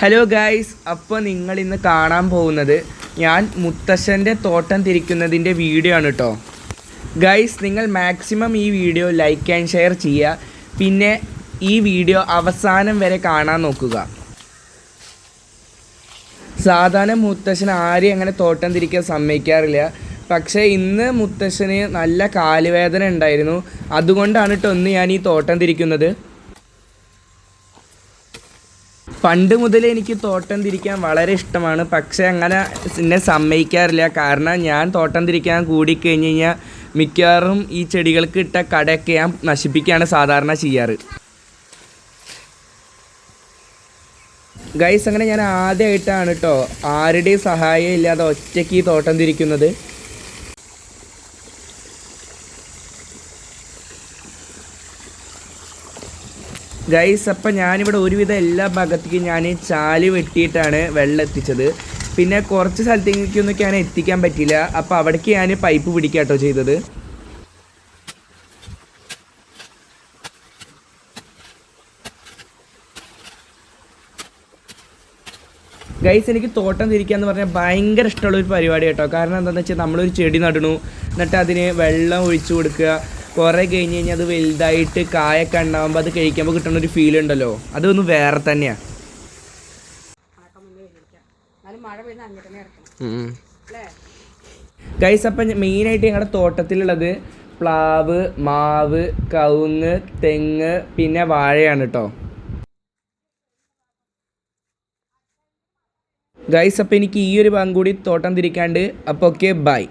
Hello guys, അപ്പോൾ നിങ്ങൾ ഇന്ന് കാണാൻ പോകുന്നത് ഞാൻ മുത്തശ്ശൻ്റെ തോട്ടം തിരിക്കുന്നതിൻ്റെ വീഡിയോ ആണ് കേട്ടോ. ഗൈസ്, നിങ്ങൾ മാക്സിമം ഈ വീഡിയോ ലൈക്ക് ആൻഡ് ഷെയർ ചെയ്യുക. പിന്നെ ഈ വീഡിയോ അവസാനം വരെ കാണാൻ നോക്കുക. സാധാരണ മുത്തശ്ശൻ ആരെയും അങ്ങനെ തോട്ടം തിരിക്കാൻ സമ്മതിക്കാറില്ല. പക്ഷേ ഇന്ന് മുത്തശ്ശന് നല്ല കാലുവേദന ഉണ്ടായിരുന്നു. അതുകൊണ്ടാണ് കേട്ടോ ഇന്ന് ഞാൻ ഈ തോട്ടം തിരിക്കുന്നത്. പണ്ട് മുതലേ എനിക്ക് തോട്ടം തിരിക്കാൻ വളരെ ഇഷ്ടമാണ്. പക്ഷേ അങ്ങനെ എന്നെ സമ്മതിക്കാറില്ല. കാരണം ഞാൻ തോട്ടം തിരിക്കാൻ കൂടിക്കഴിഞ്ഞ് കഴിഞ്ഞാൽ മിക്കവാറും ഈ ചെടികൾക്ക് ഇട്ട കടയൊക്കെ ഞാൻ നശിപ്പിക്കുകയാണ് സാധാരണ ചെയ്യാറ്. ഗൈസ്, അങ്ങനെ ഞാൻ ആദ്യമായിട്ടാണ് കേട്ടോ ആരുടെയും സഹായം ഇല്ലാതെ ഒറ്റയ്ക്ക് ഈ തോട്ടം തിരിക്കുന്നത്. ഗൈസ്, അപ്പം ഞാനിവിടെ ഒരുവിധം എല്ലാ ഭാഗത്തേക്കും ഞാൻ ചാല് വെട്ടിയിട്ടാണ് വെള്ളം എത്തിച്ചത്. പിന്നെ കുറച്ച് സ്ഥലത്തേക്കൊന്നും ഞാൻ എത്തിക്കാൻ പറ്റില്ല. അപ്പോൾ അവിടേക്ക് ഞാൻ പൈപ്പ് പിടിക്കുക കേട്ടോ ചെയ്തത്. ഗൈസ്, എനിക്ക് തോട്ടം തിരിക്കുക എന്ന് പറഞ്ഞാൽ ഭയങ്കര ഇഷ്ടമുള്ളൊരു പരിപാടി കേട്ടോ. കാരണം എന്താണെന്ന് വെച്ചാൽ നമ്മളൊരു ചെടി നടണു, എന്നിട്ട് അതിന് വെള്ളം ഒഴിച്ചു കൊടുക്കുക. കുറേ കഴിഞ്ഞ് കഴിഞ്ഞാൽ അത് വലുതായിട്ട് കായൊക്കെ ഉണ്ടാകുമ്പോൾ അത് കഴിക്കുമ്പോൾ കിട്ടുന്ന ഒരു ഫീൽ ഉണ്ടല്ലോ, അതൊന്നും വേറെ തന്നെയാണ്. ഗൈസ്, അപ്പം മെയിനായിട്ട് ഞങ്ങളുടെ തോട്ടത്തിലുള്ളത് പ്ലാവ്, മാവ്, കവുങ്ങ്, തെങ്ങ്, പിന്നെ വാഴയാണ് കേട്ടോ. ഗൈസ്, അപ്പോൾ എനിക്ക് ഈ ഒരു ഭാഗം കൂടി തോട്ടം തിരിക്കാണ്ട്. അപ്പോൾ ഓക്കെ, ബൈ.